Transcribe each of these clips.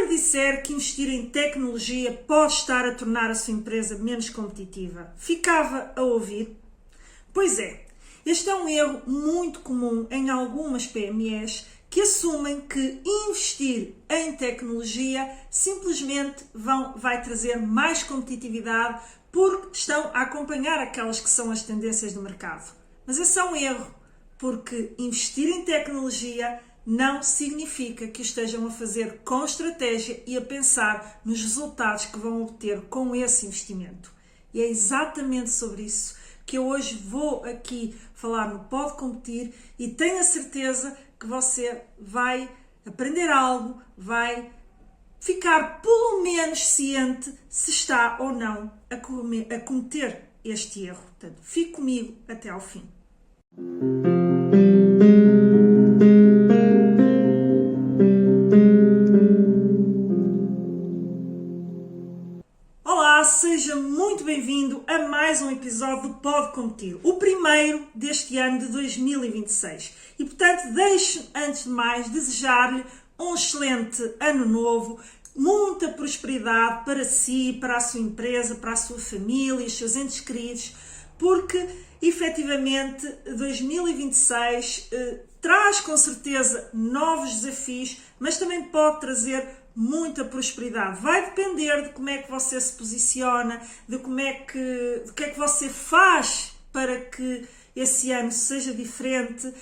lhe disser que investir em tecnologia pode estar a tornar a sua empresa menos competitiva, ficava a ouvir? Pois é, este é um erro muito comum em algumas PMEs que assumem que investir em tecnologia simplesmente vai trazer mais competitividade porque estão a acompanhar aquelas que são as tendências do mercado. Mas esse é um erro, porque investir em tecnologia não significa que o estejam a fazer com estratégia e a pensar nos resultados que vão obter com esse investimento. E é exatamente sobre isso que eu hoje vou aqui falar no Pode Competir e tenho a certeza que você vai aprender algo, vai ficar pelo menos ciente se está ou não a cometer este erro. Portanto, fique comigo até ao fim. Olá, seja muito bem-vindo a mais um episódio do Pode Competir, o primeiro deste ano de 2026. E, portanto, deixo, antes de mais, desejar-lhe um excelente ano novo, muita prosperidade para si, para a sua empresa, para a sua família, os seus entes queridos, porque, efetivamente, 2026 traz, com certeza, novos desafios, mas também pode trazer muita prosperidade. Vai depender de como é que você se posiciona, do que é que você faz para que esse ano seja diferente,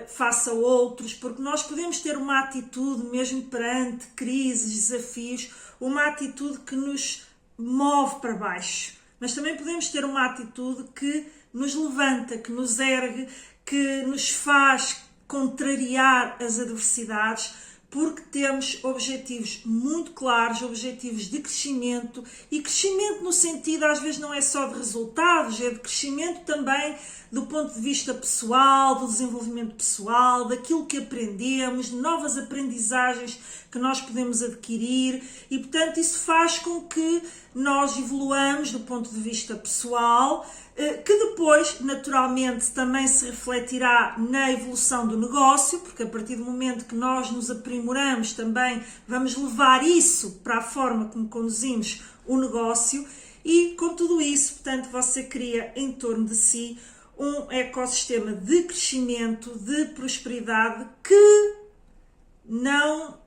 faça outros, porque nós podemos ter uma atitude, mesmo perante crises, desafios, uma atitude que nos move para baixo, mas também podemos ter uma atitude que nos levanta, que nos ergue, que nos faz contrariar as adversidades, porque temos objetivos muito claros, objetivos de crescimento, e crescimento no sentido, às vezes, não é só de resultados, é de crescimento também do ponto de vista pessoal, do desenvolvimento pessoal, daquilo que aprendemos, de novas aprendizagens que nós podemos adquirir, e, portanto, isso faz com que nós evoluamos do ponto de vista pessoal, que depois, naturalmente, também se refletirá na evolução do negócio, porque a partir do momento que nós nos aprimoramos também vamos levar isso para a forma como conduzimos o negócio, e com tudo isso, portanto, você cria em torno de si um ecossistema de crescimento, de prosperidade, que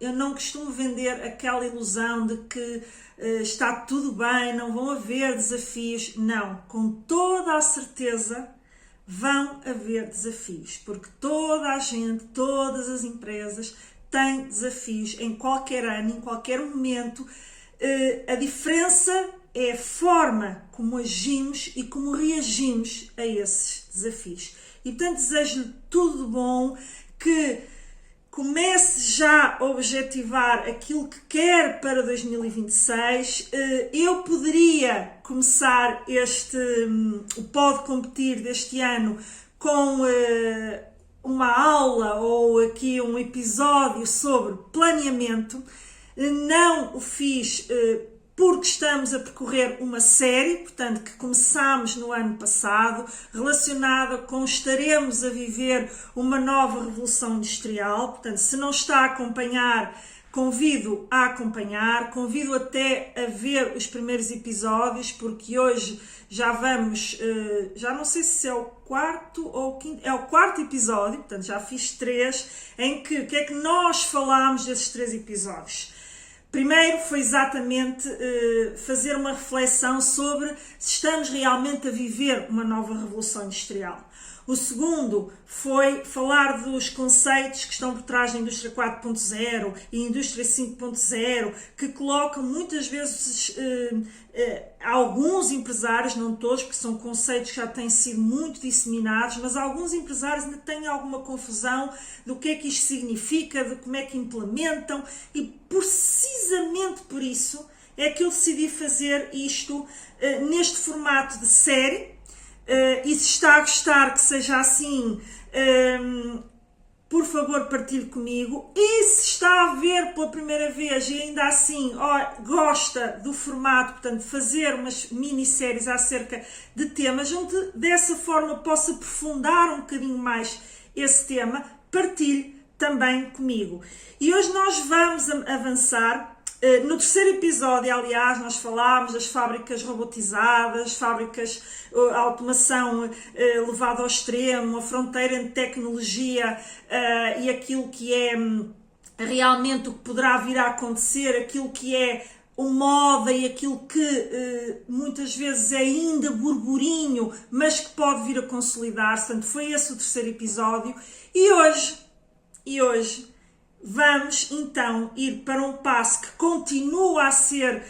eu não costumo vender aquela ilusão de que está tudo bem, não vão haver desafios. Não, com toda a certeza vão haver desafios, porque toda a gente, todas as empresas têm desafios em qualquer ano, em qualquer momento. A diferença é a forma como agimos e como reagimos a esses desafios. E, portanto, desejo-lhe tudo de bom, que comece já a objetivar aquilo que quer para 2026. Eu poderia começar o Pode Competir deste ano com uma aula ou aqui um episódio sobre planeamento. Não o fiz porque estamos a percorrer uma série, portanto, que começámos no ano passado, relacionada com estaremos a viver uma nova revolução industrial. Portanto, se não está a acompanhar, convido a acompanhar, convido até a ver os primeiros episódios, porque hoje já vamos, já não sei se é o quarto ou o quinto, é o quarto episódio, portanto já fiz 3, em que o que é que nós falámos desses 3 episódios? Primeiro foi exatamente fazer uma reflexão sobre se estamos realmente a viver uma nova revolução industrial. O segundo foi falar dos conceitos que estão por trás da indústria 4.0 e indústria 5.0, que colocam muitas vezes alguns empresários, não todos, porque são conceitos que já têm sido muito disseminados, mas alguns empresários ainda têm alguma confusão do que é que isto significa, de como é que implementam, e precisamente por isso é que eu decidi fazer isto neste formato de série. E se está a gostar que seja assim, por favor partilhe comigo. E se está a ver pela primeira vez e ainda assim gosta do formato, portanto, fazer umas minisséries acerca de temas, onde dessa forma possa aprofundar um bocadinho mais esse tema, partilhe também comigo. E hoje nós vamos avançar. No terceiro episódio, aliás, nós falámos das fábricas robotizadas, fábricas, a automação levada ao extremo, a fronteira entre tecnologia e aquilo que é realmente o que poderá vir a acontecer, aquilo que é o moda e aquilo que muitas vezes é ainda burburinho, mas que pode vir a consolidar-se. Portanto, foi esse o terceiro episódio. E hoje vamos então ir para um passo que continua a ser,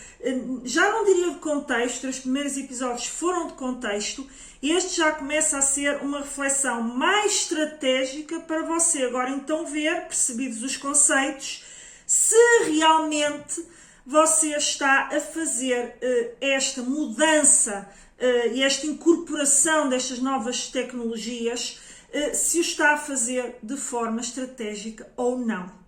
já não diria de contexto, os primeiros episódios foram de contexto, este já começa a ser uma reflexão mais estratégica para você agora então ver, percebidos os conceitos, se realmente você está a fazer esta mudança e esta incorporação destas novas tecnologias, se o está a fazer de forma estratégica ou não.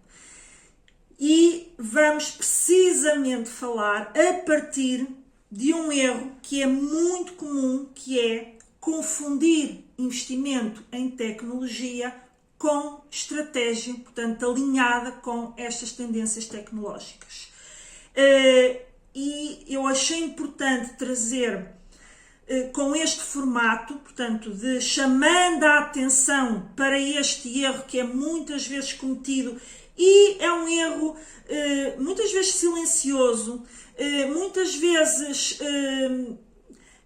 E vamos precisamente falar a partir de um erro que é muito comum, que é confundir investimento em tecnologia com estratégia, portanto, alinhada com estas tendências tecnológicas. E eu achei importante trazer com este formato, portanto, de chamando a atenção para este erro que é muitas vezes cometido e é um erro muitas vezes silencioso, muitas vezes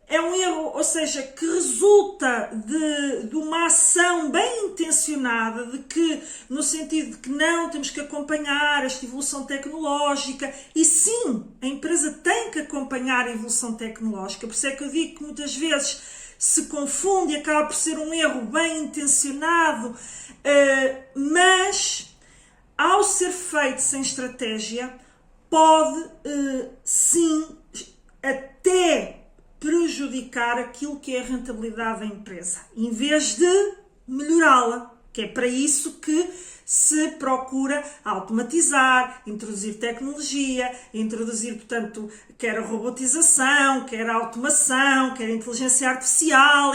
é um erro, ou seja, que resulta de uma ação bem intencionada, de que, no sentido de que não, temos que acompanhar esta evolução tecnológica, e sim, a empresa tem que acompanhar a evolução tecnológica, por isso é que eu digo que muitas vezes se confunde e acaba por ser um erro bem intencionado, mas ao ser feito sem estratégia, pode sim até prejudicar aquilo que é a rentabilidade da empresa, em vez de melhorá-la, que é para isso que se procura automatizar, introduzir tecnologia, introduzir, portanto, quer a robotização, quer a automação, quer a inteligência artificial,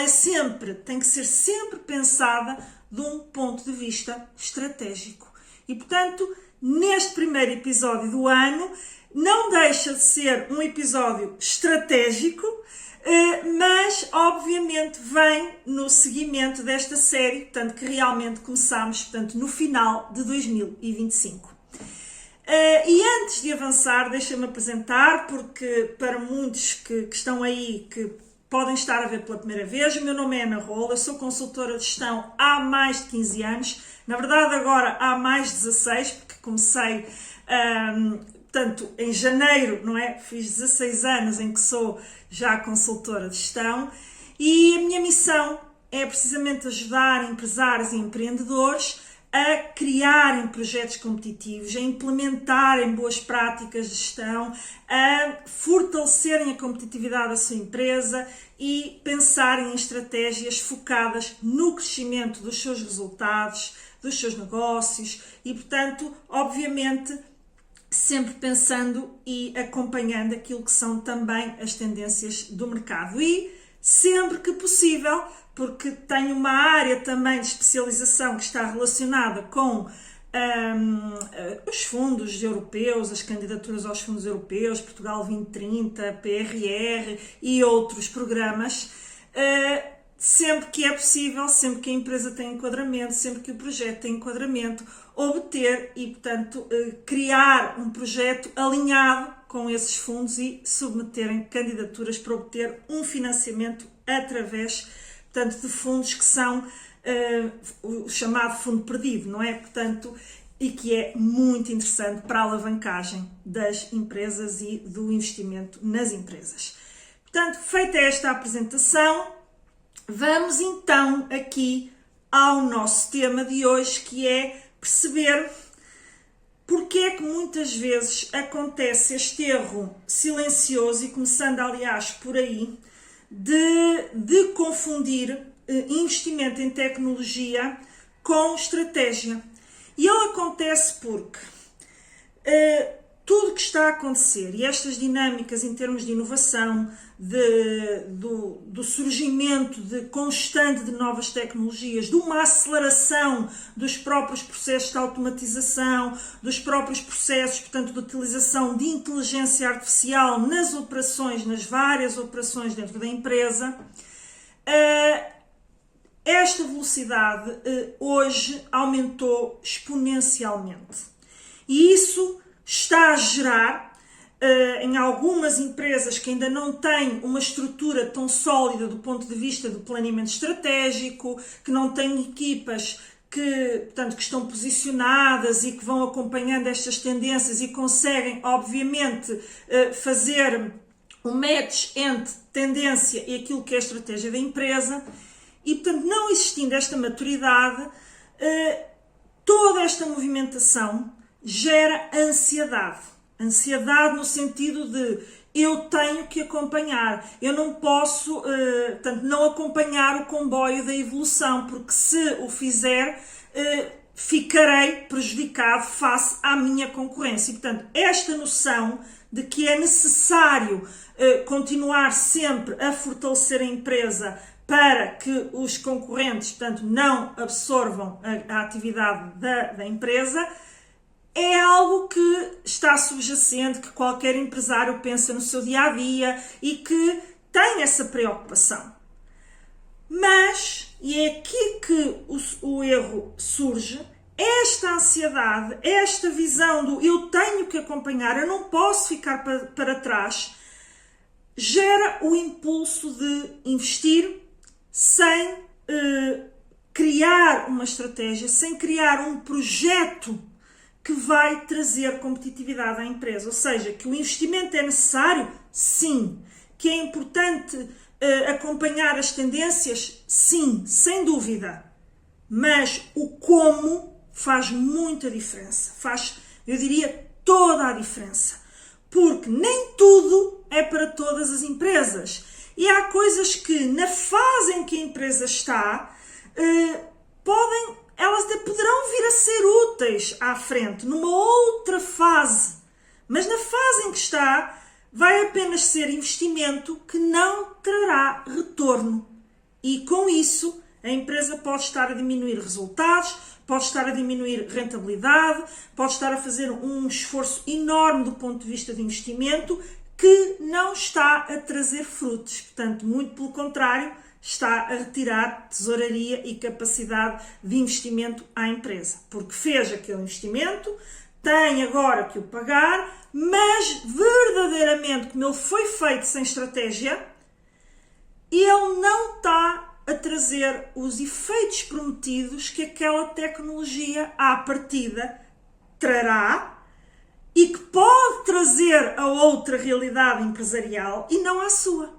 tem que ser sempre pensada de um ponto de vista estratégico. E, portanto, neste primeiro episódio do ano, não deixa de ser um episódio estratégico, mas obviamente vem no seguimento desta série, portanto que realmente começámos, portanto, no final de 2025. E antes de avançar, deixa-me apresentar, porque para muitos que estão aí, que podem estar a ver pela primeira vez, o meu nome é Ana Rola, eu sou consultora de gestão há mais de 15 anos, na verdade agora há mais de 16, porque comecei portanto, em janeiro, não é? Fiz 16 anos em que sou já consultora de gestão e a minha missão é precisamente ajudar empresários e empreendedores a criarem projetos competitivos, a implementarem boas práticas de gestão, a fortalecerem a competitividade da sua empresa e pensarem em estratégias focadas no crescimento dos seus resultados, dos seus negócios e, portanto, obviamente, sempre pensando e acompanhando aquilo que são também as tendências do mercado e sempre que possível, porque tenho uma área também de especialização que está relacionada com os fundos europeus, as candidaturas aos fundos europeus, Portugal 2030, PRR e outros programas, sempre que é possível, sempre que a empresa tem enquadramento, sempre que o projeto tem enquadramento, obter e, portanto, criar um projeto alinhado com esses fundos e submeterem candidaturas para obter um financiamento através, portanto, de fundos que são o chamado fundo perdido, não é? Portanto, e que é muito interessante para a alavancagem das empresas e do investimento nas empresas. Portanto, feita esta apresentação, vamos então aqui ao nosso tema de hoje, que é perceber porque é que muitas vezes acontece este erro silencioso, e começando aliás por aí, de confundir investimento em tecnologia com estratégia. E ele acontece porque tudo que está a acontecer e estas dinâmicas em termos de inovação, do surgimento constante de novas tecnologias, de uma aceleração dos próprios processos de automatização, dos próprios processos, portanto, de utilização de inteligência artificial nas operações, nas várias operações dentro da empresa, esta velocidade hoje aumentou exponencialmente. E isso está a gerar, em algumas empresas que ainda não têm uma estrutura tão sólida do ponto de vista do planeamento estratégico, que não têm equipas portanto, que estão posicionadas e que vão acompanhando estas tendências e conseguem, obviamente, fazer um match entre tendência e aquilo que é a estratégia da empresa. E, portanto, não existindo esta maturidade, toda esta movimentação gera ansiedade. Ansiedade no sentido de eu tenho que acompanhar, eu não posso, portanto, não acompanhar o comboio da evolução, porque se o fizer, ficarei prejudicado face à minha concorrência. E, portanto, esta noção de que é necessário continuar sempre a fortalecer a empresa para que os concorrentes, portanto, não absorvam a atividade da empresa, é algo que está subjacente, que qualquer empresário pensa no seu dia-a-dia e que tem essa preocupação. Mas, e é aqui que o erro surge, esta ansiedade, esta visão do eu tenho que acompanhar, eu não posso ficar para trás, gera o impulso de investir sem criar uma estratégia, sem criar um projeto que vai trazer competitividade à empresa. Ou seja, que o investimento é necessário? Sim. Que é importante acompanhar as tendências? Sim, sem dúvida. Mas o como faz muita diferença. Faz, eu diria, toda a diferença. Porque nem tudo é para todas as empresas. E há coisas que, na fase em que a empresa está, elas poderão vir a ser úteis à frente, numa outra fase. Mas na fase em que está, vai apenas ser investimento que não trará retorno. E com isso, a empresa pode estar a diminuir resultados, pode estar a diminuir rentabilidade, pode estar a fazer um esforço enorme do ponto de vista de investimento que não está a trazer frutos. Portanto, muito pelo contrário, está a retirar tesouraria e capacidade de investimento à empresa. Porque fez aquele investimento, tem agora que o pagar, mas verdadeiramente, como ele foi feito sem estratégia, ele não está a trazer os efeitos prometidos que aquela tecnologia à partida trará e que pode trazer a outra realidade empresarial e não à sua.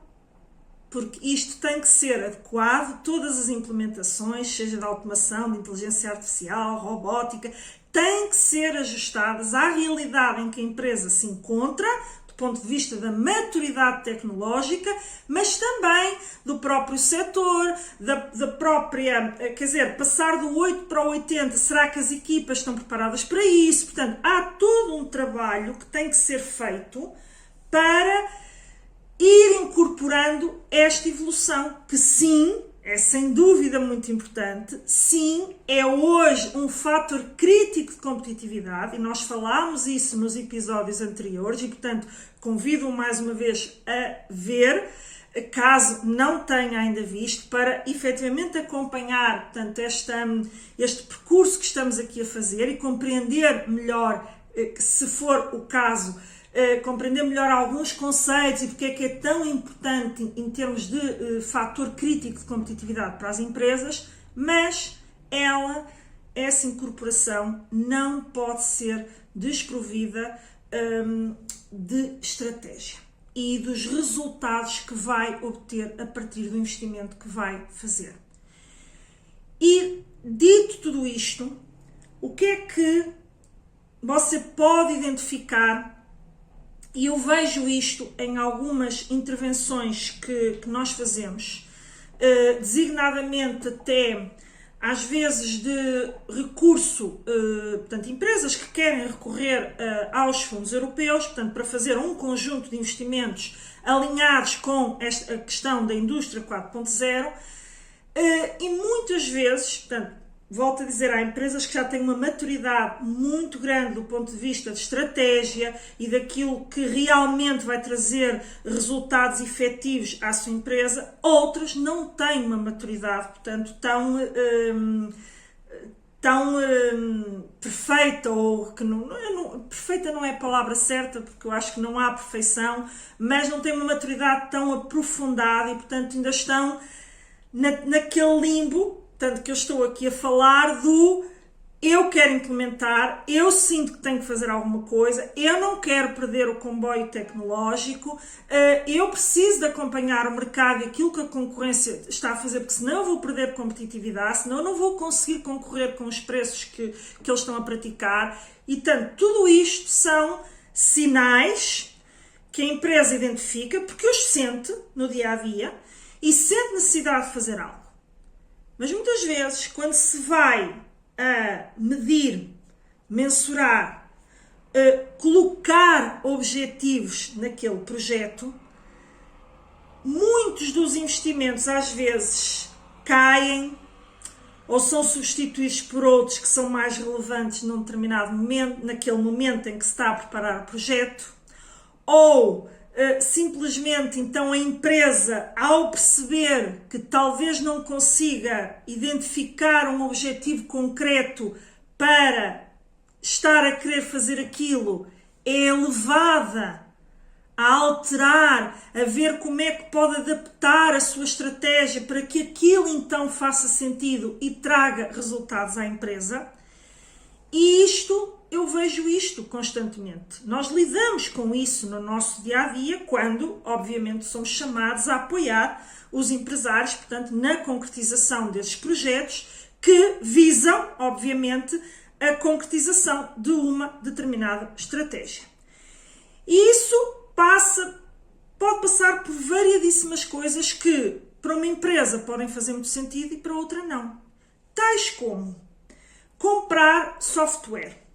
Porque isto tem que ser adequado, todas as implementações, seja de automação, de inteligência artificial, robótica, têm que ser ajustadas à realidade em que a empresa se encontra, do ponto de vista da maturidade tecnológica, mas também do próprio setor, da própria, quer dizer, passar do 8 para o 80, será que as equipas estão preparadas para isso? Portanto, há todo um trabalho que tem que ser feito para ir incorporando esta evolução, que sim, é sem dúvida muito importante, sim, é hoje um fator crítico de competitividade, e nós falámos isso nos episódios anteriores, e portanto convido-o mais uma vez a ver, caso não tenha ainda visto, para efetivamente acompanhar, portanto, este percurso que estamos aqui a fazer e compreender melhor, se for o caso, compreender melhor alguns conceitos e porque é que é tão importante em termos de fator crítico de competitividade para as empresas, mas essa incorporação não pode ser desprovida de estratégia e dos resultados que vai obter a partir do investimento que vai fazer. E dito tudo isto, o que é que você pode identificar? E eu vejo isto em algumas intervenções que nós fazemos, designadamente até às vezes de recurso, portanto, empresas que querem recorrer aos fundos europeus, portanto, para fazer um conjunto de investimentos alinhados com esta a questão da indústria 4.0, e muitas vezes, portanto, volto a dizer, há empresas que já têm uma maturidade muito grande do ponto de vista de estratégia e daquilo que realmente vai trazer resultados efetivos à sua empresa. Outras não têm uma maturidade, portanto, tão perfeita, ou que perfeita não é a palavra certa, porque eu acho que não há perfeição, mas não têm uma maturidade tão aprofundada e, portanto, ainda estão naquele limbo. Tanto que eu estou aqui a falar do eu quero implementar, eu sinto que tenho que fazer alguma coisa, eu não quero perder o comboio tecnológico, eu preciso de acompanhar o mercado e aquilo que a concorrência está a fazer, porque senão eu vou perder competitividade, senão eu não vou conseguir concorrer com os preços que eles estão a praticar. E, tanto, tudo isto são sinais que a empresa identifica, porque os sente no dia-a-dia e sente necessidade de fazer algo. Mas muitas vezes, quando se vai a medir, mensurar, colocar objetivos naquele projeto, muitos dos investimentos às vezes caem ou são substituídos por outros que são mais relevantes num determinado momento, naquele momento em que se está a preparar o projeto, ou simplesmente então a empresa, ao perceber que talvez não consiga identificar um objetivo concreto para estar a querer fazer aquilo, é levada a alterar, a ver como é que pode adaptar a sua estratégia para que aquilo então faça sentido e traga resultados à empresa. E eu vejo isto constantemente. Nós lidamos com isso no nosso dia-a-dia quando, obviamente, somos chamados a apoiar os empresários, portanto, na concretização desses projetos que visam, obviamente, a concretização de uma determinada estratégia. E isso pode passar por variadíssimas coisas que, para uma empresa, podem fazer muito sentido e para outra não. Tais como comprar software.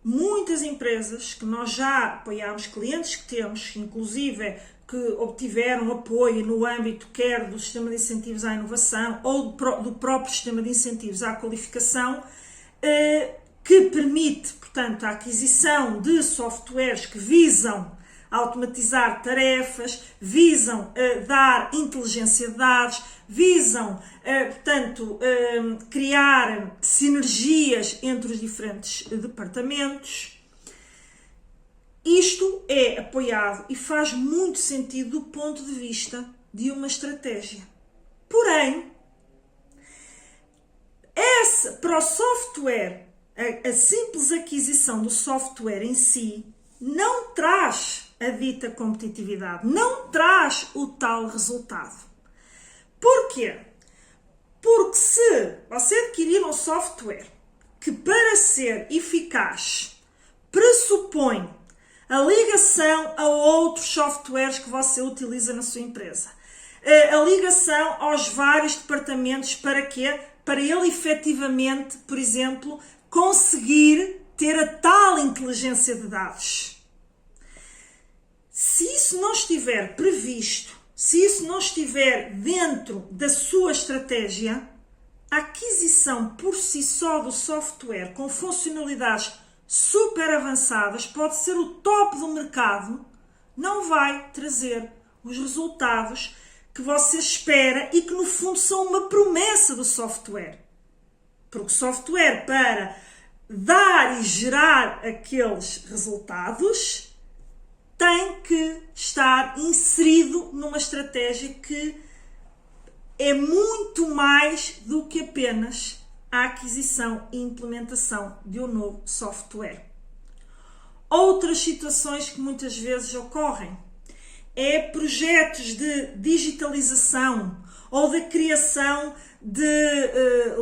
Muitas empresas que nós já apoiamos, clientes que temos, inclusive que obtiveram apoio no âmbito quer do sistema de incentivos à inovação ou do próprio sistema de incentivos à qualificação, que permite, portanto, a aquisição de softwares que visam automatizar tarefas, visam dar inteligência de dados, visam, portanto, criar sinergias entre os diferentes departamentos. Isto é apoiado e faz muito sentido do ponto de vista de uma estratégia. Porém, para o software, a simples aquisição do software em si não traz a dita competitividade, não traz o tal resultado. Porquê? Porque se você adquirir um software que, para ser eficaz, pressupõe a ligação a outros softwares que você utiliza na sua empresa, a ligação aos vários departamentos, para quê? Para ele efetivamente, por exemplo, conseguir ter a tal inteligência de dados. Se isso não estiver previsto, se isso não estiver dentro da sua estratégia, a aquisição por si só do software com funcionalidades super avançadas pode ser o top do mercado, não vai trazer os resultados que você espera e que no fundo são uma promessa do software. Porque o software, para dar e gerar aqueles resultados, tem que estar inserido numa estratégia que é muito mais do que apenas a aquisição e implementação de um novo software. Outras situações que muitas vezes ocorrem é projetos de digitalização ou de criação de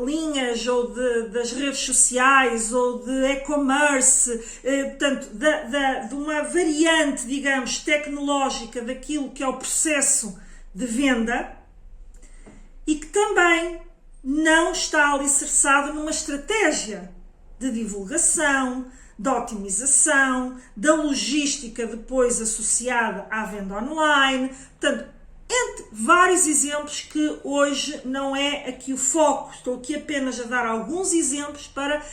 linhas ou das redes sociais ou de e-commerce, portanto, de uma variante, digamos, tecnológica daquilo que é o processo de venda, e que também não está alicerçado numa estratégia de divulgação, de otimização, da logística depois associada à venda online. Portanto, entre vários exemplos que hoje não é aqui o foco. Estou aqui apenas a dar alguns exemplos para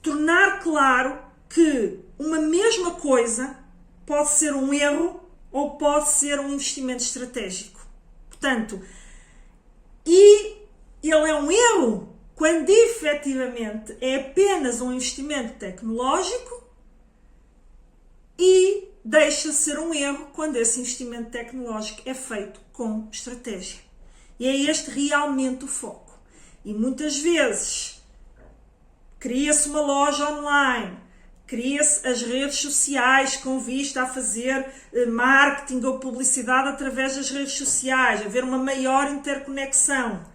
tornar claro que uma mesma coisa pode ser um erro ou pode ser um investimento estratégico. Portanto, e ele é um erro quando efetivamente é apenas um investimento tecnológico e deixa de ser um erro quando esse investimento tecnológico é feito com estratégia. E é este realmente o foco. E muitas vezes cria-se uma loja online, cria-se as redes sociais com vista a fazer marketing ou publicidade através das redes sociais, haver uma maior interconexão.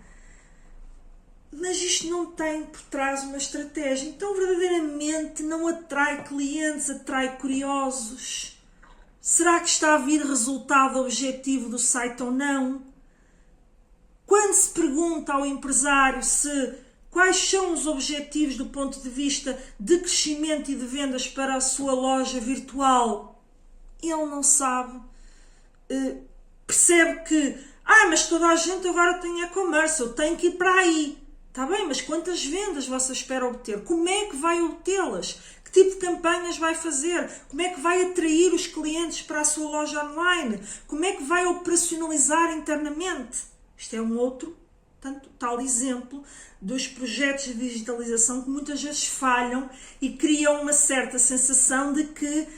Mas isto não tem por trás uma estratégia. Então, verdadeiramente, não atrai clientes, atrai curiosos. Será que está a vir resultado objetivo do site ou não? Quando se pergunta ao empresário quais são os objetivos do ponto de vista de crescimento e de vendas para a sua loja virtual, ele não sabe. Percebe que, mas toda a gente agora tem e-commerce, eu tenho que ir para aí. Está bem, mas quantas vendas você espera obter? Como é que vai obtê-las? Que tipo de campanhas vai fazer? Como é que vai atrair os clientes para a sua loja online? Como é que vai operacionalizar internamente? Isto é um outro, tal exemplo dos projetos de digitalização que muitas vezes falham e criam uma certa sensação de que,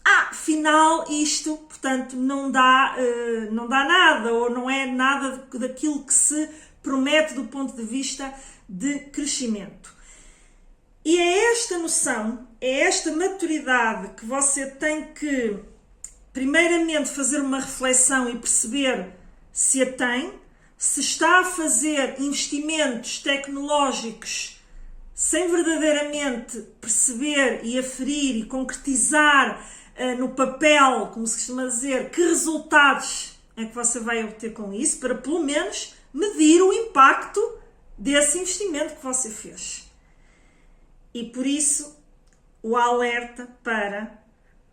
afinal, isto, portanto, não dá nada ou não é nada daquilo que se promete do ponto de vista de crescimento. E é esta noção, é esta maturidade que você tem que, primeiramente, fazer uma reflexão e perceber se a tem, se está a fazer investimentos tecnológicos sem verdadeiramente perceber e aferir e concretizar no papel, como se costuma dizer, que resultados é que você vai obter com isso, para pelo menos medir o impacto desse investimento que você fez. E por isso, o alerta para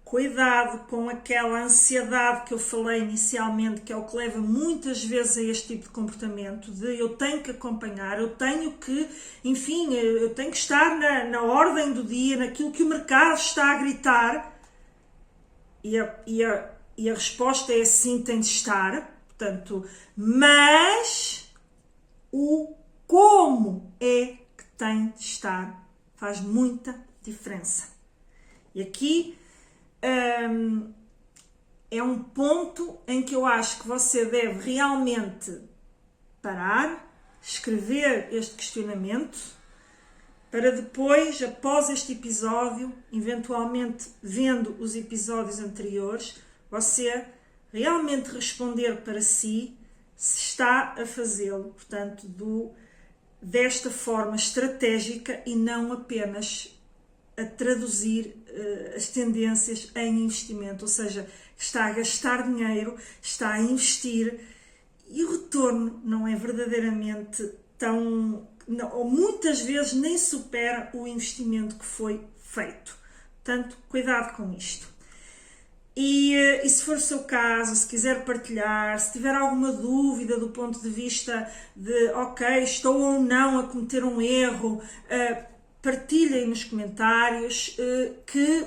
cuidado com aquela ansiedade que eu falei inicialmente, que é o que leva muitas vezes a este tipo de comportamento, de eu tenho que acompanhar, eu tenho que, enfim, eu tenho que estar na ordem do dia, naquilo que o mercado está a gritar, e a resposta é sim, tem de estar. Portanto, mas o como é que tem de estar faz muita diferença. E aqui é um ponto em que eu acho que você deve realmente parar, escrever este questionamento, para depois, após este episódio, eventualmente vendo os episódios anteriores, você realmente responder para si se está a fazê-lo, portanto, desta forma estratégica e não apenas a traduzir as tendências em investimento, ou seja, está a gastar dinheiro, está a investir e o retorno não é verdadeiramente ou muitas vezes nem supera o investimento que foi feito. Portanto, cuidado com isto. E se for o seu caso, se quiser partilhar, se tiver alguma dúvida do ponto de vista de, estou ou não a cometer um erro, partilhem nos comentários que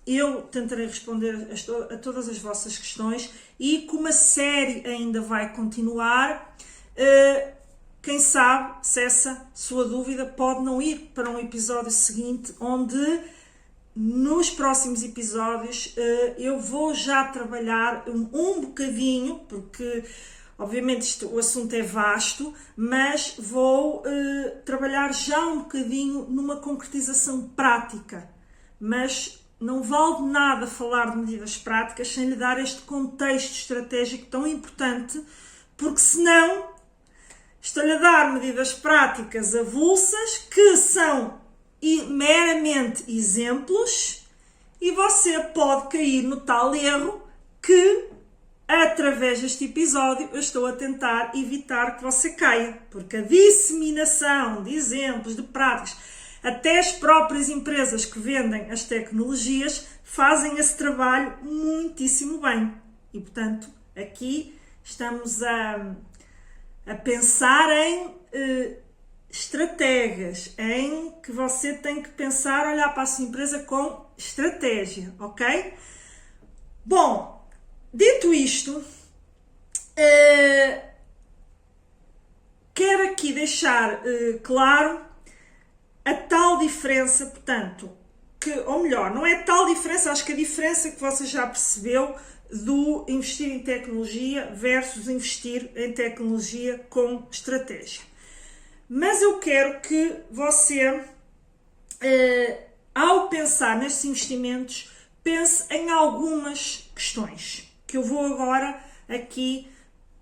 eu tentarei responder a todas as vossas questões e como a série ainda vai continuar, quem sabe se essa sua dúvida pode não ir para um episódio seguinte, onde nos próximos episódios eu vou já trabalhar um bocadinho, porque obviamente o assunto é vasto, mas vou trabalhar já um bocadinho numa concretização prática. Mas não vale de nada falar de medidas práticas sem lhe dar este contexto estratégico tão importante, porque senão estou-lhe a dar medidas práticas avulsas que são meramente exemplos e você pode cair no tal erro que através deste episódio, eu estou a tentar evitar que você caia, porque a disseminação de exemplos, de práticas, até as próprias empresas que vendem as tecnologias fazem esse trabalho muitíssimo bem. E, portanto, aqui estamos a pensar em estratégias, em que você tem que pensar, olhar para a sua empresa com estratégia, ok? Bom, dito isto, quero aqui deixar claro a tal diferença, portanto, ou melhor, não é tal diferença, acho que a diferença que você já percebeu do investir em tecnologia versus investir em tecnologia com estratégia. Mas eu quero que você, ao pensar nestes investimentos, pense em algumas questões que eu vou agora aqui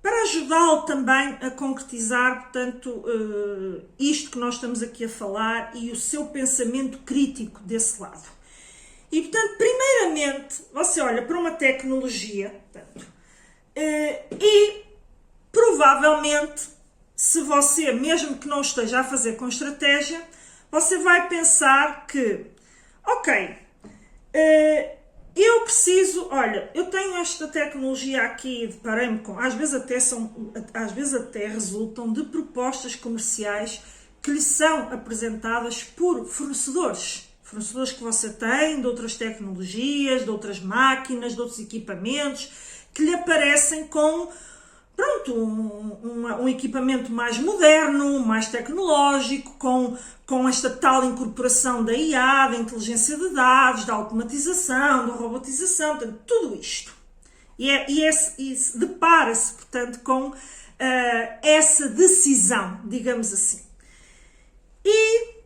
para ajudá-lo também a concretizar, portanto, isto que nós estamos aqui a falar e o seu pensamento crítico desse lado. E, portanto, primeiramente, você olha para uma tecnologia, portanto, e provavelmente, se você, mesmo que não esteja a fazer com estratégia, você vai pensar que, ok, eu preciso, olha, eu tenho esta tecnologia aqui, deparei-me com, às vezes até resultam de propostas comerciais que lhe são apresentadas por fornecedores que você tem, de outras tecnologias, de outras máquinas, de outros equipamentos, que lhe aparecem com, pronto, um equipamento mais moderno, mais tecnológico, com esta tal incorporação da IA, da inteligência de dados, da automatização, da robotização, portanto, tudo isto. E depara-se, portanto, com essa decisão, digamos assim. E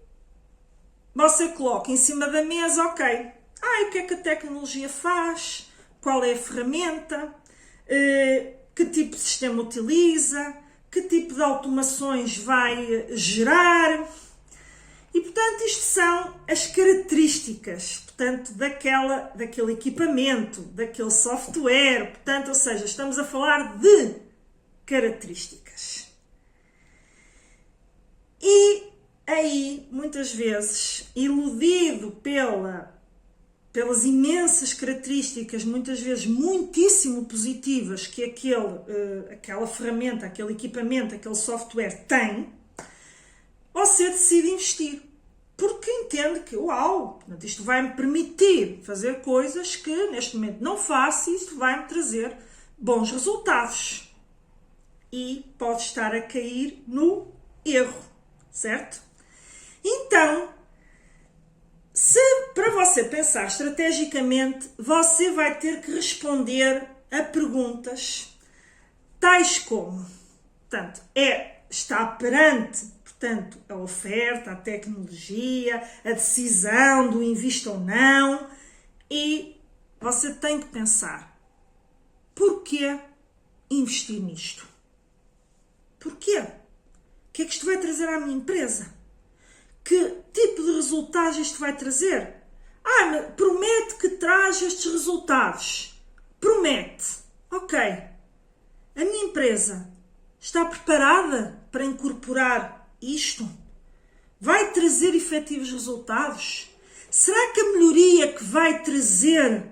você coloca em cima da mesa, ok, o que é que a tecnologia faz? Qual é a ferramenta? Que tipo de sistema utiliza? Que tipo de automações vai gerar? E, portanto, isto são as características, portanto, daquele equipamento, daquele software, portanto, ou seja, estamos a falar de características. E aí, muitas vezes, iludido pelas imensas características, muitas vezes muitíssimo positivas que aquela ferramenta, aquele equipamento, aquele software tem, você decide investir. Porque entende que, isto vai-me permitir fazer coisas que neste momento não faço e isto vai-me trazer bons resultados. E pode estar a cair no erro, certo? Então, se para você pensar estrategicamente, você vai ter que responder a perguntas tais como, portanto, está perante, portanto, a oferta, a tecnologia, a decisão do invisto ou não, e você tem que pensar, porquê investir nisto? Porquê? O que é que isto vai trazer à minha empresa? Que tipo de resultados isto vai trazer? Mas promete que traz estes resultados. Promete. Ok. A minha empresa está preparada para incorporar isto? Vai trazer efetivos resultados? Será que a melhoria que vai trazer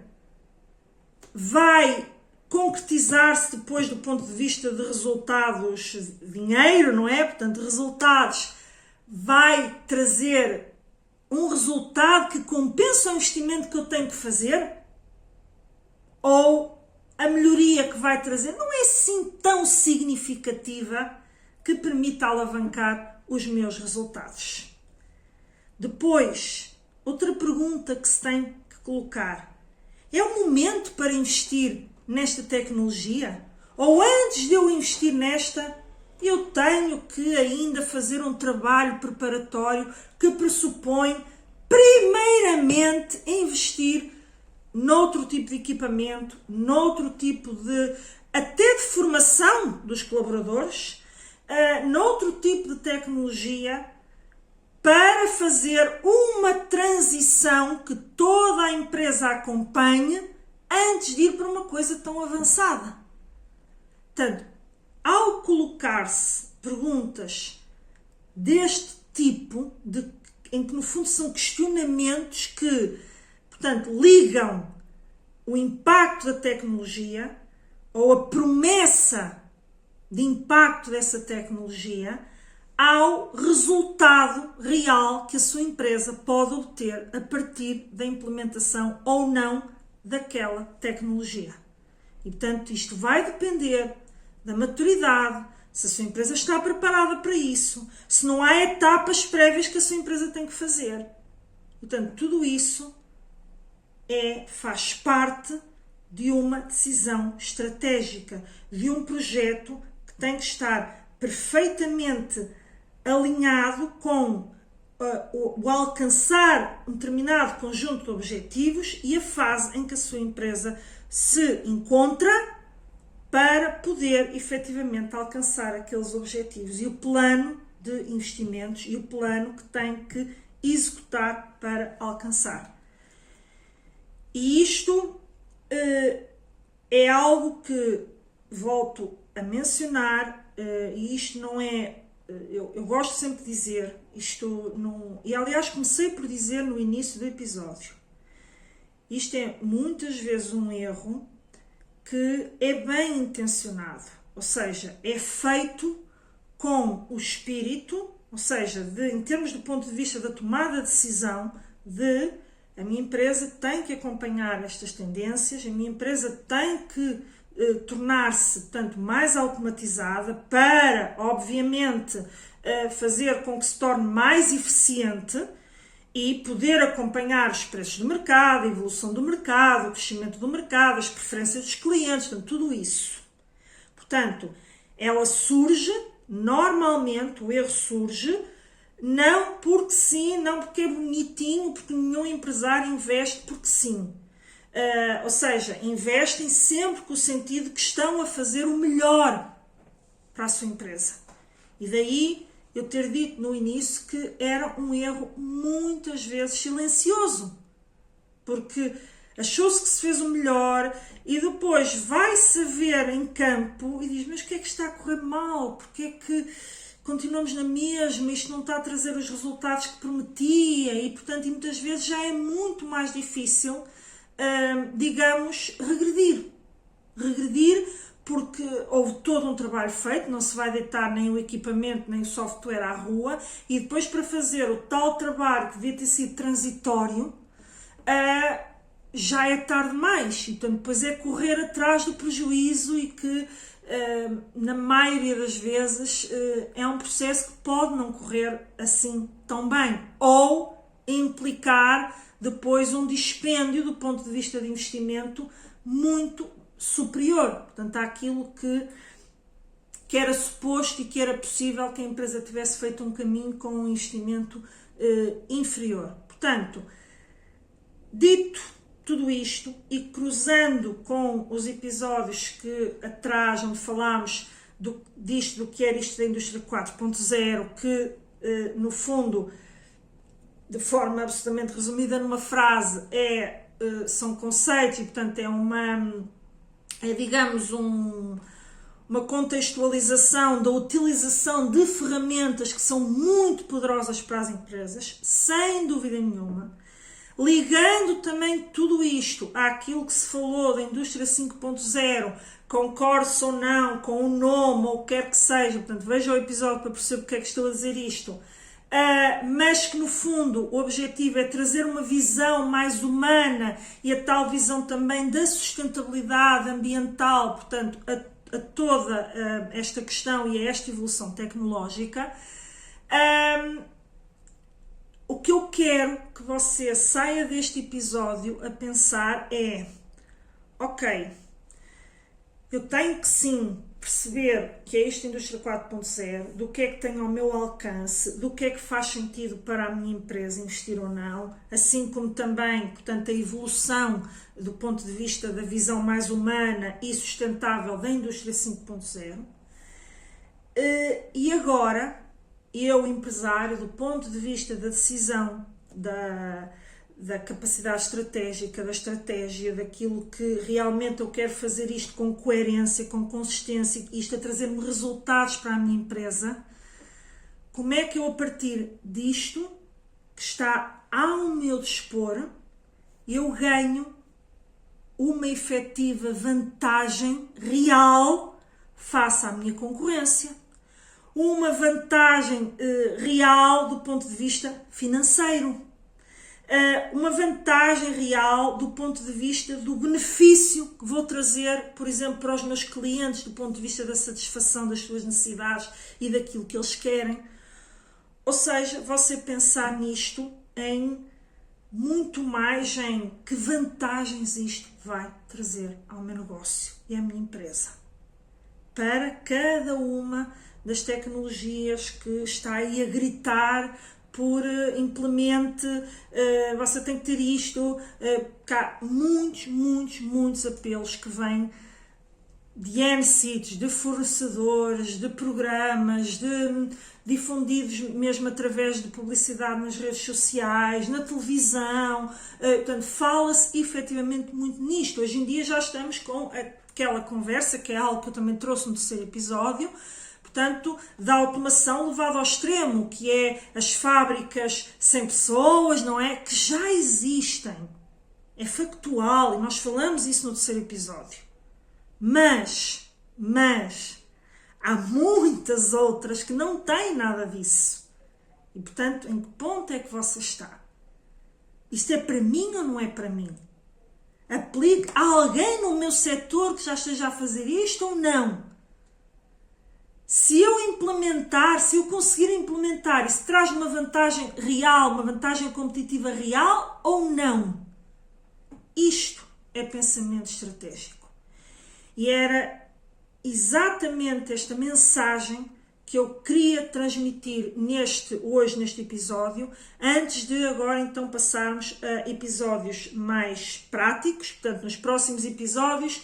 vai concretizar-se depois do ponto de vista de resultados, dinheiro, não é? Portanto, resultados, vai trazer um resultado que compensa o investimento que eu tenho que fazer? Ou a melhoria que vai trazer não é assim tão significativa que permita alavancar os meus resultados? Depois, outra pergunta que se tem que colocar: é o momento para investir nesta tecnologia? Ou antes de eu investir nesta, eu tenho que ainda fazer um trabalho preparatório que pressupõe, primeiramente, investir noutro tipo de equipamento, noutro tipo até de formação dos colaboradores, noutro tipo de tecnologia, para fazer uma transição que toda a empresa acompanhe antes de ir para uma coisa tão avançada. Portanto, ao colocar-se perguntas deste tipo, em que no fundo são questionamentos que, portanto, ligam o impacto da tecnologia ou a promessa de impacto dessa tecnologia ao resultado real que a sua empresa pode obter a partir da implementação ou não daquela tecnologia. E, portanto, isto vai depender da maturidade, se a sua empresa está preparada para isso, se não há etapas prévias que a sua empresa tem que fazer. Portanto, tudo isso faz parte de uma decisão estratégica, de um projeto que tem que estar perfeitamente alinhado com o alcançar um determinado conjunto de objetivos e a fase em que a sua empresa se encontra para poder efetivamente alcançar aqueles objetivos e o plano de investimentos e o plano que tem que executar para alcançar. E isto é algo que volto a mencionar, e isto não é, eu gosto sempre de dizer, e aliás comecei por dizer no início do episódio, isto é muitas vezes um erro que é bem intencionado, ou seja, é feito com o espírito, ou seja, em termos do ponto de vista da tomada de decisão, a minha empresa tem que acompanhar estas tendências, a minha empresa tem que tornar-se, portanto, mais automatizada para, obviamente, fazer com que se torne mais eficiente e poder acompanhar os preços do mercado, a evolução do mercado, o crescimento do mercado, as preferências dos clientes, portanto, tudo isso. Portanto, ela surge, normalmente o erro surge, não porque sim, não porque é bonitinho, porque nenhum empresário investe porque sim. Ou seja, investem sempre com o sentido que estão a fazer o melhor para a sua empresa. E daí eu ter dito no início que era um erro muitas vezes silencioso, porque achou-se que se fez o melhor e depois vai-se ver em campo e diz, mas o que é que está a correr mal? Porque é que continuamos na mesma, isto não está a trazer os resultados que prometia e, portanto, muitas vezes já é muito mais difícil, digamos, regredir porque houve todo um trabalho feito, não se vai deitar nem o equipamento nem o software à rua e depois para fazer o tal trabalho que devia ter sido transitório, já é tarde demais, então depois é correr atrás do prejuízo e que na maioria das vezes é um processo que pode não correr assim tão bem ou implicar depois um dispêndio do ponto de vista de investimento muito superior, portanto àquilo que era suposto e que era possível que a empresa tivesse feito um caminho com um investimento inferior. Portanto, dito tudo isto e cruzando com os episódios que atrás, onde falámos do que era isto da indústria 4.0, que no fundo, de forma absolutamente resumida numa frase, são conceitos e portanto digamos uma contextualização da utilização de ferramentas que são muito poderosas para as empresas, sem dúvida nenhuma. Ligando também tudo isto àquilo que se falou da indústria 5.0, concorde-se ou não com o nome ou o que quer que seja, portanto veja o episódio para perceber porque é que estou a dizer isto, mas que no fundo o objetivo é trazer uma visão mais humana e a tal visão também da sustentabilidade ambiental, portanto a toda esta questão e a esta evolução tecnológica. O que eu quero que você saia deste episódio a pensar é, ok, eu tenho que sim perceber que é isto a indústria 4.0, do que é que tem ao meu alcance, do que é que faz sentido para a minha empresa investir ou não, assim como também, portanto, a evolução do ponto de vista da visão mais humana e sustentável da indústria 5.0. E agora, eu, empresário, do ponto de vista da decisão da capacidade estratégica, da estratégia, daquilo que realmente eu quero fazer isto com coerência, com consistência, isto a trazer-me resultados para a minha empresa, como é que eu, a partir disto, que está ao meu dispor, eu ganho uma efetiva vantagem real face à minha concorrência. Uma vantagem real do ponto de vista financeiro. Uma vantagem real do ponto de vista do benefício que vou trazer, por exemplo, para os meus clientes, do ponto de vista da satisfação das suas necessidades e daquilo que eles querem. Ou seja, você pensar nisto em muito mais em que vantagens isto vai trazer ao meu negócio e à minha empresa. Para cada uma das tecnologias que está aí a gritar por implemente, você tem que ter isto, cá muitos apelos que vêm de MCs, de fornecedores, de programas, difundidos mesmo através de publicidade nas redes sociais, na televisão. Portanto, fala-se efetivamente muito nisto. Hoje em dia já estamos com aquela conversa, que é algo que eu também trouxe no terceiro episódio, portanto, da automação levada ao extremo, que é as fábricas sem pessoas, não é? Que já existem. É factual e nós falamos isso no terceiro episódio. Mas, há muitas outras que não têm nada disso. E, portanto, em que ponto é que você está? Isto é para mim ou não é para mim? Aplique a alguém no meu setor que já esteja a fazer isto ou não? Se eu conseguir implementar, isso traz uma vantagem real, uma vantagem competitiva real ou não? Isto é pensamento estratégico. E era exatamente esta mensagem que eu queria transmitir hoje neste episódio, antes de agora então passarmos a episódios mais práticos. Portanto, nos próximos episódios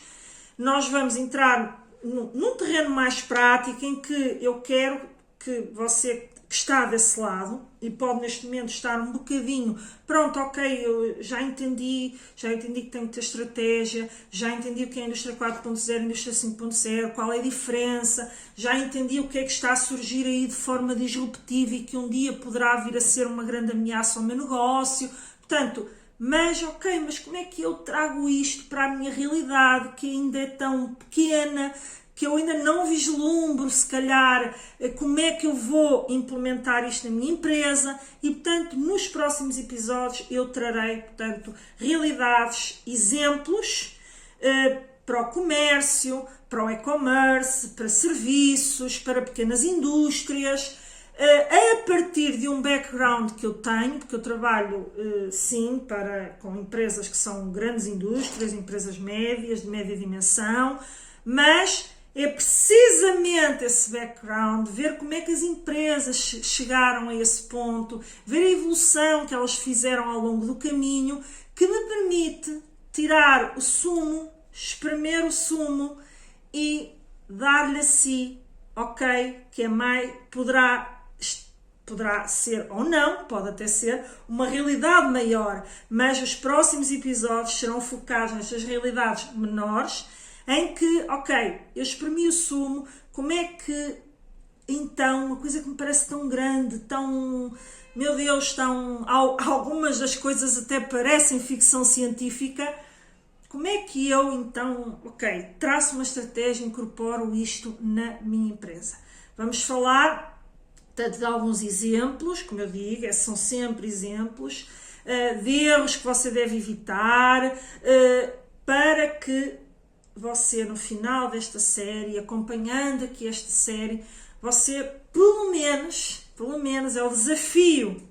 nós vamos entrar num terreno mais prático, em que eu quero que você que está desse lado e pode neste momento estar um bocadinho, pronto, ok, eu já entendi que tenho que ter estratégia, já entendi o que é a indústria 4.0, a indústria 5.0, qual é a diferença, já entendi o que é que está a surgir aí de forma disruptiva e que um dia poderá vir a ser uma grande ameaça ao meu negócio. Portanto, mas como é que eu trago isto para a minha realidade, que ainda é tão pequena, que eu ainda não vislumbro, se calhar, como é que eu vou implementar isto na minha empresa. E, portanto, nos próximos episódios eu trarei, portanto, realidades, exemplos para o comércio, para o e-commerce, para serviços, para pequenas indústrias, a partir de um background que eu tenho, porque eu trabalho, sim, com empresas que são grandes indústrias, empresas médias, de média dimensão, mas é precisamente esse background, ver como é que as empresas chegaram a esse ponto, ver a evolução que elas fizeram ao longo do caminho, que me permite tirar o sumo, espremer o sumo e dar-lhe a si, que é mais, poderá ser ou não, pode até ser uma realidade maior, mas os próximos episódios serão focados nestas realidades menores, em que, eu espremi o sumo, como é que, então, uma coisa que me parece tão grande, tão, meu Deus, algumas das coisas até parecem ficção científica, como é que eu, então, traço uma estratégia, incorporo isto na minha empresa? Vamos falar, portanto, de alguns exemplos, como eu digo, são sempre exemplos, de erros que você deve evitar, para que você, no final desta série, acompanhando aqui esta série, você, pelo menos, é o desafio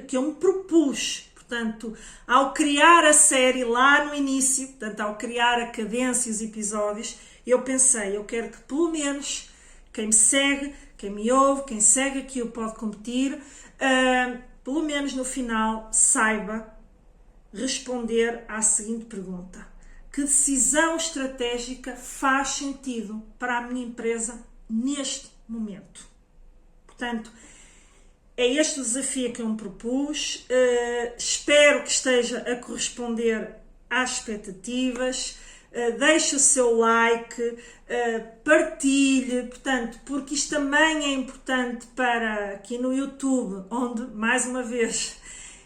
que eu me propus. Portanto, ao criar a série lá no início, portanto, ao criar a cadência e os episódios, eu pensei, eu quero que pelo menos quem me segue, quem me ouve, quem segue aqui o Pode Competir, pelo menos no final saiba responder à seguinte pergunta: que decisão estratégica faz sentido para a minha empresa neste momento? Portanto, é este o desafio que eu me propus. Espero que esteja a corresponder às expectativas. Deixe o seu like, partilhe, portanto, porque isto também é importante para aqui no YouTube, onde, mais uma vez,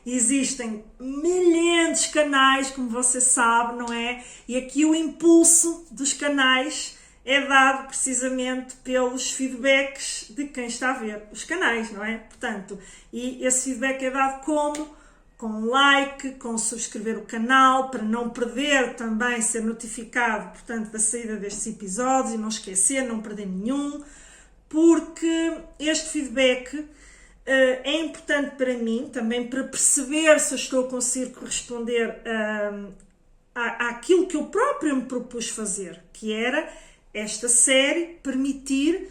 existem milhares de canais, como você sabe, não é? E aqui o impulso dos canais é dado precisamente pelos feedbacks de quem está a ver os canais, não é? Portanto, e esse feedback é dado como? Com like, com subscrever o canal, para não perder também, ser notificado, portanto, da saída destes episódios e não esquecer, não perder nenhum, porque este feedback é importante para mim, também para perceber se eu estou a conseguir corresponder àquilo que eu próprio me propus fazer, que era esta série permitir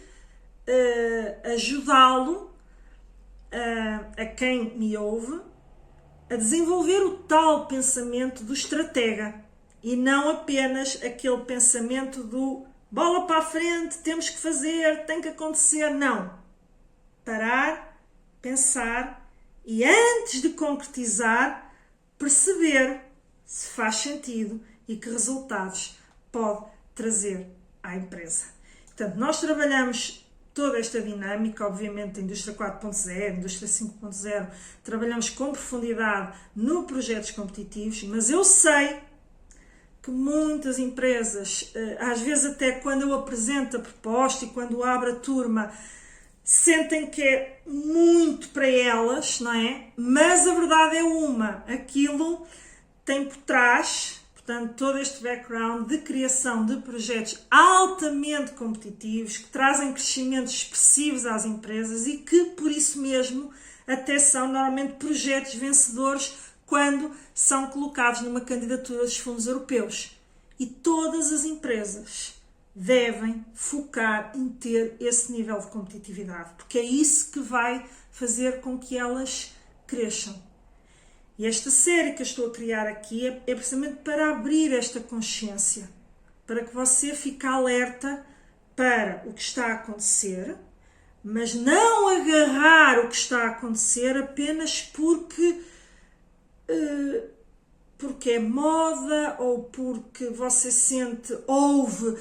ajudá-lo, a quem me ouve, a desenvolver o tal pensamento do estratega e não apenas aquele pensamento do bola para a frente, temos que fazer, tem que acontecer. Não. Parar, pensar e antes de concretizar, perceber se faz sentido e que resultados pode trazer à empresa. Portanto, nós trabalhamos toda esta dinâmica, obviamente, da indústria 4.0, indústria 5.0, trabalhamos com profundidade no projetos competitivos, mas eu sei que muitas empresas, às vezes até quando eu apresento a proposta e quando abro a turma, sentem que é muito para elas, não é? Mas a verdade é uma, aquilo tem por trás, portanto, todo este background de criação de projetos altamente competitivos, que trazem crescimentos expressivos às empresas e que, por isso mesmo, até são normalmente projetos vencedores quando são colocados numa candidatura dos fundos europeus. E todas as empresas devem focar em ter esse nível de competitividade, porque é isso que vai fazer com que elas cresçam. E esta série que eu estou a criar aqui é precisamente para abrir esta consciência, para que você fique alerta para o que está a acontecer, mas não agarrar o que está a acontecer apenas porque é moda ou porque você ouve,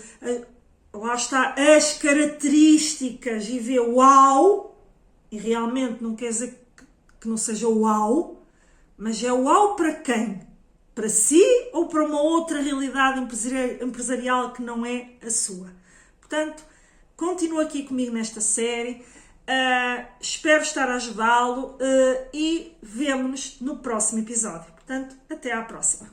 lá está, as características e vê uau, e realmente não quer dizer que não seja uau, mas é uau para quem? Para si ou para uma outra realidade empresarial que não é a sua? Portanto, continua aqui comigo nesta série, espero estar a ajudá-lo e vemo-nos no próximo episódio. Portanto, até à próxima.